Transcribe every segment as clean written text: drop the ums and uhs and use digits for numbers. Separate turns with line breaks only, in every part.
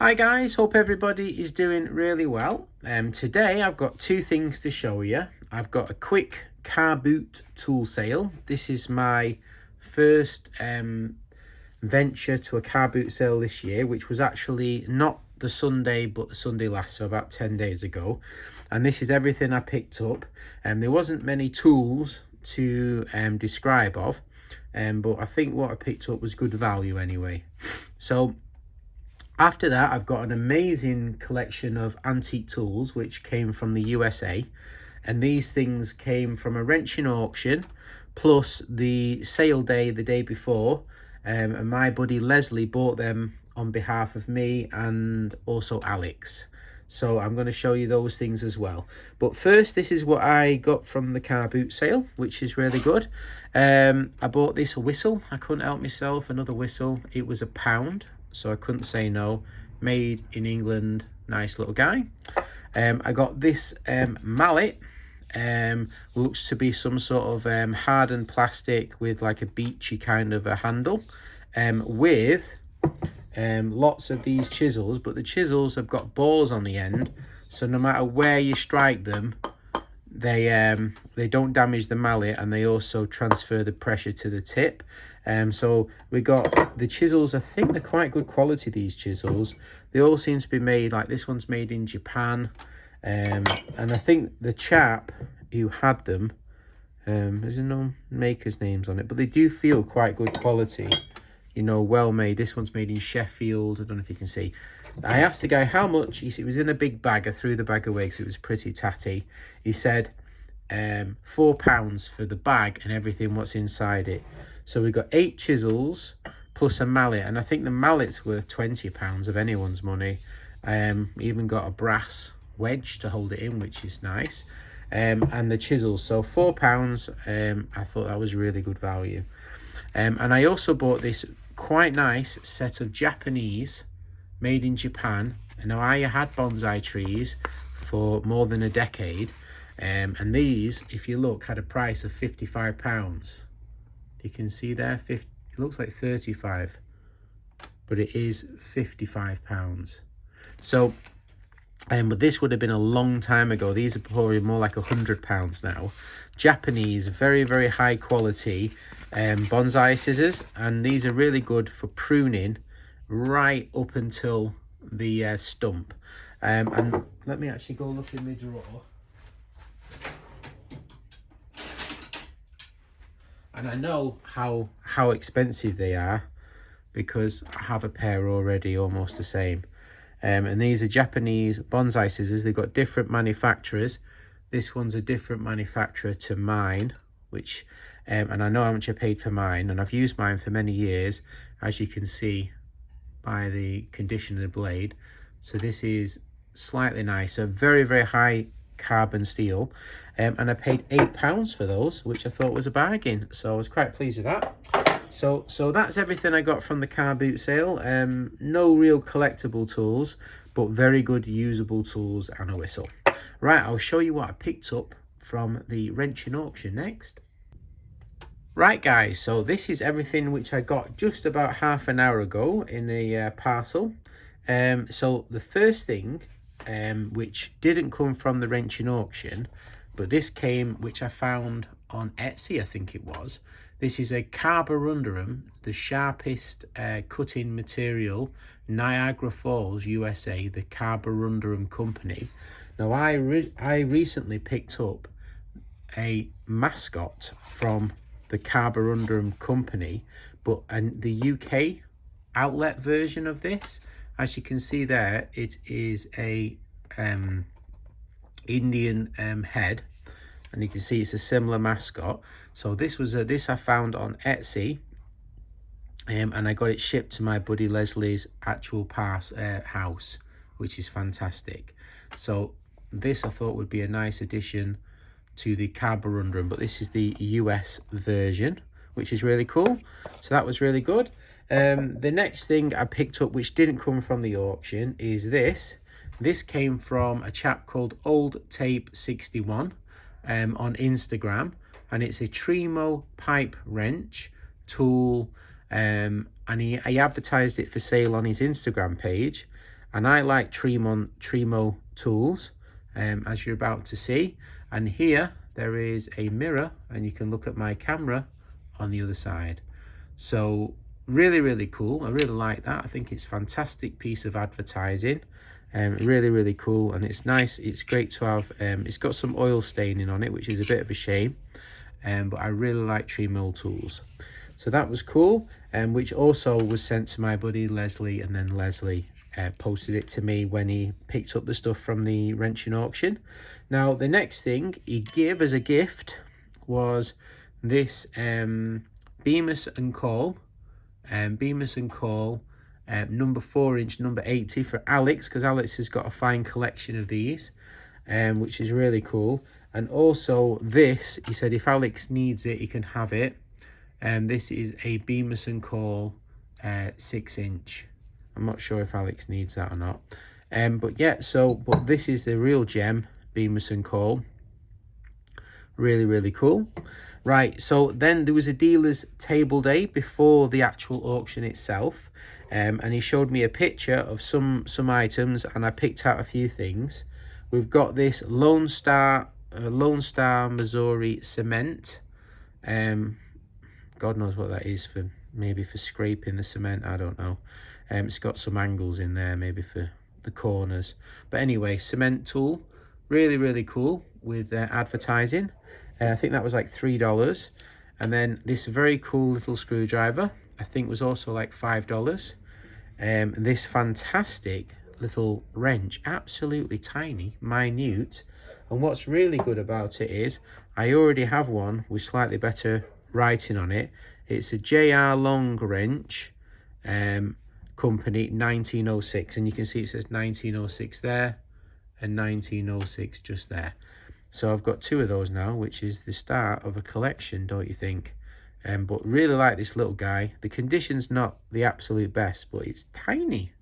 Hi guys, hope everybody is doing really well. Today I've got two things to show you. I've got a quick car boot tool sale. This is my first venture to a car boot sale this year, which was actually not the Sunday but the Sunday last, so about 10 days ago. And this is everything I picked up. There wasn't many tools to describe of, but I think what I picked up was good value anyway. So after that, I've got an amazing collection of antique tools which came from the USA, and these things came from a wrenching auction plus the sale day the day before, and my buddy Leslie bought them on behalf of me and also Alex. So I'm going to show you those things as well. But first, this is what I got from the car boot sale, which is really good. I bought this whistle. I couldn't help myself, another whistle. It was £1, so I couldn't say no. Made in England, nice little guy. I got this mallet. Looks to be some sort of hardened plastic with like a beachy kind of a handle, with lots of these chisels, but the chisels have got balls on the end, so no matter where you strike them, they don't damage the mallet, and they also transfer the pressure to the tip. So we got the chisels. I think they're quite good quality, these chisels. They all seem to be made, like this one's made in Japan, and I think the chap who had them, there's no maker's names on it, but they do feel quite good quality, you know, well made. This one's made in Sheffield. I don't know if you can see. I asked the guy how much. He said it was in a big bag. I threw the bag away because it was pretty tatty. He said £4 for the bag and everything what's inside it. So we got 8 chisels plus a mallet, and I think the mallet's worth £20 of anyone's money. Even got a brass wedge to hold it in, which is nice. And the chisels, so £4. I thought that was really good value. And I also bought this quite nice set of Japanese, made in Japan. And now I had bonsai trees for more than a decade, and these, if you look, had a price of £55. You can see there, it looks like 35, but it is £55. So but this would have been a long time ago. These are probably more like £100 now. Japanese, very, very high quality bonsai scissors, and these are really good for pruning right up until the stump. And let me actually go look in my drawer. And I know how expensive they are because I have a pair already almost the same. And these are Japanese bonsai scissors. They've got different manufacturers. This one's a different manufacturer to mine, which and I know how much I paid for mine, and I've used mine for many years, as you can see by the condition of the blade. So this is slightly nicer, very, very high carbon steel, and I paid £8 for those, which I thought was a bargain, so I was quite pleased with that. So that's everything I got from the car boot sale. No real collectible tools, but very good usable tools and a whistle. Right, I'll show you what I picked up from the wrenching auction next. Right guys, so this is everything which I got just about half an hour ago in a parcel. So the first thing, which didn't come from the wrenching auction, but this came, which I found on Etsy, I think it was. This is a carborundum, the sharpest cutting material, Niagara Falls, USA, the Carborundum company. Now I recently picked up a mascot from the Carborundum company, but the UK outlet version of this, as you can see there, it is a Indian head, and you can see it's a similar mascot. So this was this I found on Etsy, and I got it shipped to my buddy Leslie's actual house, which is fantastic. So this I thought would be a nice addition to the Carborundum, but this is the US version, which is really cool. So that was really good. The next thing I picked up, which didn't come from the auction, is this. This came from a chap called Old Tape 61 on Instagram, and it's a Tremo pipe wrench tool, and he advertised it for sale on his Instagram page, and I like Tremo tools, as you're about to see. And here there is a mirror, and you can look at my camera on the other side. So really cool. I really like that. I think it's a fantastic piece of advertising. Really cool, and it's nice. It's great to have. It's got some oil staining on it, which is a bit of a shame, but I really like Tremo tools. So that was cool, which also was sent to my buddy Leslie, and then Leslie posted it to me when he picked up the stuff from the wrenching auction. Now the next thing he gave as a gift was this Bemis and Call number 4-inch, number 80 for Alex, because Alex has got a fine collection of these, which is really cool. And also this, he said if Alex needs it, he can have it. This is a Bemis and Call 6-inch. I'm not sure if Alex needs that or not. But yeah, but this is the real gem, Bemis and Call. Really cool. Right, so then there was a dealer's table day before the actual auction itself, and he showed me a picture of some items, and I picked out a few things. We've got this Lone Star Missouri cement. God knows what that is for, maybe for scraping the cement, I don't know. It's got some angles in there, maybe for the corners. But anyway, cement tool, really cool with advertising. I think that was like $3. And then this very cool little screwdriver, I think was also like $5. This fantastic little wrench, absolutely tiny, minute. And what's really good about it is I already have one with slightly better writing on it. It's a J.R. Long wrench, company, 1906. And you can see it says 1906 there and 1906 just there. So I've got 2 of those now, which is the start of a collection, don't you think? But really like this little guy. The condition's not the absolute best, but it's tiny.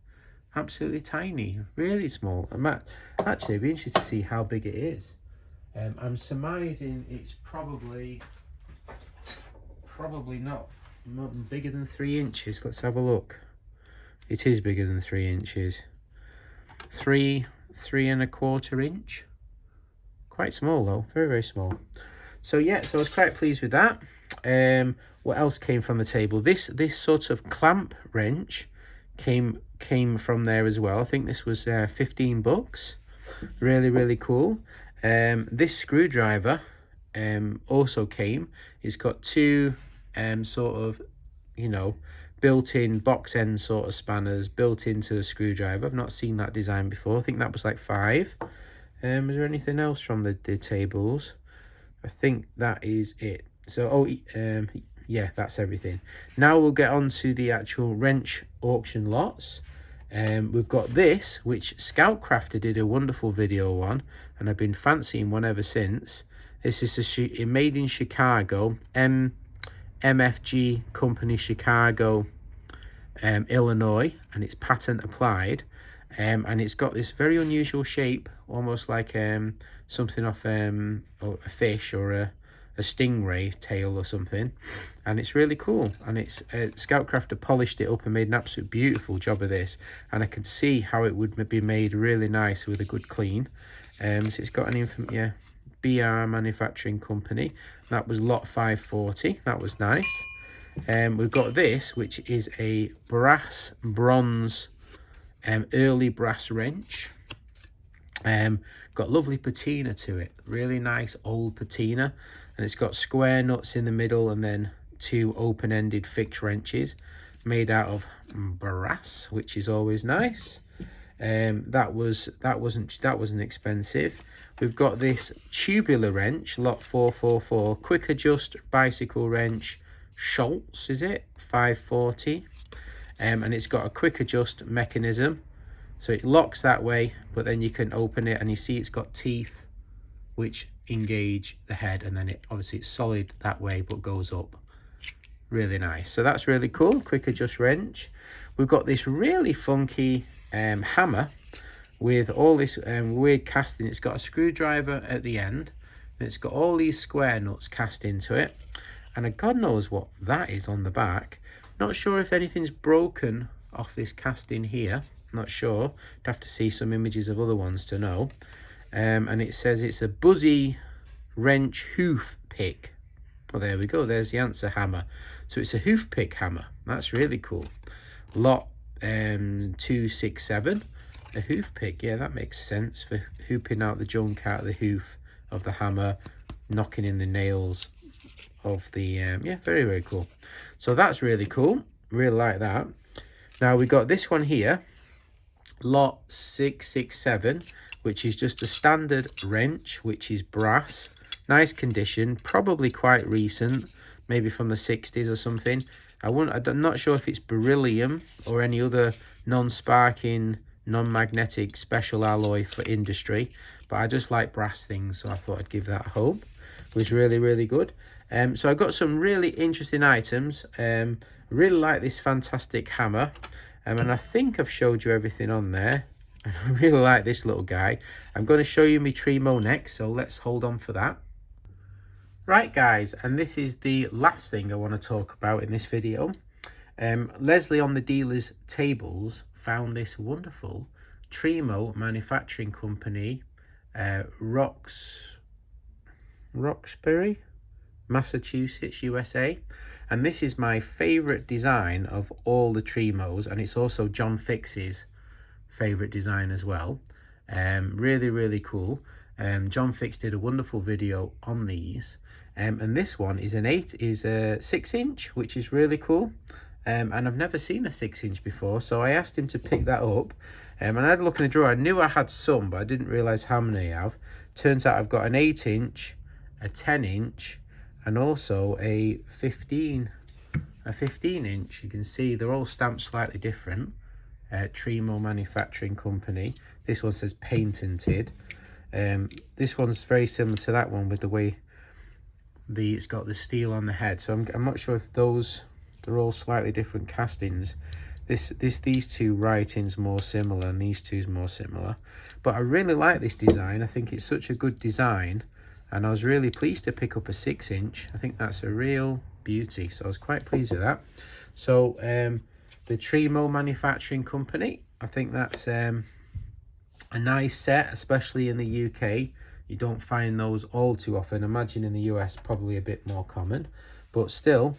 Absolutely tiny. Really small. Actually, it'd be interesting to see how big it is. I'm surmising it's probably not bigger than 3 inches. Let's have a look. It is bigger than 3 inches. 3 3¼ inch. Quite small though, very small. So yeah, so I was quite pleased with that. What else came from the table? This sort of clamp wrench came from there as well. I think this was 15 bucks. Really cool. This screwdriver also came. It's got 2 sort of, you know, built-in box end sort of spanners built into the screwdriver. I've not seen that design before. I think that was like 5. Is there anything else from the tables? I think that is it. So, yeah, that's everything. Now we'll get on to the actual wrench auction lots. We've got this, which Scoutcrafter did a wonderful video on, and I've been fancying one ever since. This is a made in Chicago, MFG Company, Chicago, Illinois, and it's patent applied. And it's got this very unusual shape, almost like something off a fish or a stingray tail or something, and it's really cool. And it's Scoutcrafter polished it up and made an absolute beautiful job of this, and I can see how it would be made really nice with a good clean. So it's got an BR Manufacturing Company. That was lot 540. That was nice. We've got this, which is a bronze early brass wrench. Got lovely patina to it, really nice old patina, and it's got square nuts in the middle and then 2 open-ended fixed wrenches made out of brass, which is always nice. That wasn't expensive. We've got this tubular wrench, lot 444, quick adjust bicycle wrench, Schultz, is it 540. And it's got a quick adjust mechanism, so it locks that way, but then you can open it and you see it's got teeth which engage the head, and then it's solid that way but goes up. Really nice. So that's really cool. Quick adjust wrench. We've got this really funky hammer with all this weird casting. It's got a screwdriver at the end, and it's got all these square nuts cast into it, and God knows what that is on the back. Not sure if anything's broken off this casting here. not sure. I'd have to see some images of other ones to know. And it says it's a Buzzy wrench hoof pick. Well, there we go, there's the answer, hammer. So it's a hoof pick hammer. That's really cool. Lot 267, a hoof pick. Yeah, that makes sense for hooping out the junk out of the hoof of the hammer, knocking in the nails of the yeah, very, very cool. So that's really cool, really like that. Now we got this one here, lot 667, which is just a standard wrench, which is brass, nice condition, probably quite recent, maybe from the 60s or something. I'm not sure if it's beryllium or any other non-sparking, non-magnetic special alloy for industry, but I just like brass things, so I thought I'd give that a hope. It was really, really good. So I got some really interesting items. Really like this fantastic hammer, and I think I've showed you everything on there. I really like this little guy. I'm going to show you my Trimo next, so let's hold on for that. Right guys, and this is the last thing I want to talk about in this video. Leslie on the dealer's tables found this wonderful Trimo manufacturing company, Roxbury, Massachusetts, USA. And this is my favorite design of all the Trimos, and it's also John Fix's favorite design as well. Really, really cool. John Fix did a wonderful video on these. And this one is a 6-inch, which is really cool. And I've never seen a 6-inch before, so I asked him to pick that up. And I had a look in the drawer. I knew I had some, but I didn't realize how many I have. Turns out I've got an 8-inch, a 10-inch, and also a 15-inch. You can see they're all stamped slightly different. Trimo Manufacturing Company. This one says patented. This one's very similar to that one with the way it's got the steel on the head. So I'm not sure if they're all slightly different castings. These two writings more similar, and these two's more similar. But I really like this design. I think it's such a good design, and I was really pleased to pick up a 6-inch. I think that's a real beauty, so I was quite pleased with that. So the Trimo Manufacturing Company, I think that's a nice set, especially in the UK. You don't find those all too often. Imagine in the US probably a bit more common, but still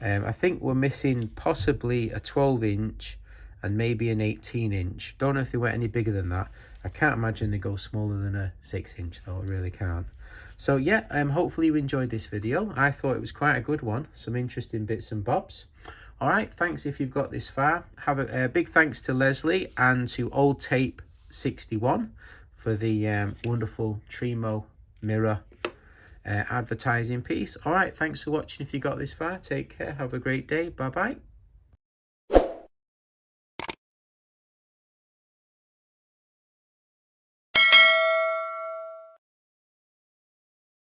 I think we're missing possibly a 12-inch and maybe an 18-inch. Don't know if they went any bigger than that. I can't imagine they go smaller than a 6-inch though. I really can't. So yeah, hopefully you enjoyed this video. I thought it was quite a good one, some interesting bits and bobs. All right, thanks if you've got this far. Have a big thanks to Leslie and to Old Tape 61 for the wonderful Trimo mirror advertising piece. All right, thanks for watching if you got this far. Take care, have a great day, bye bye.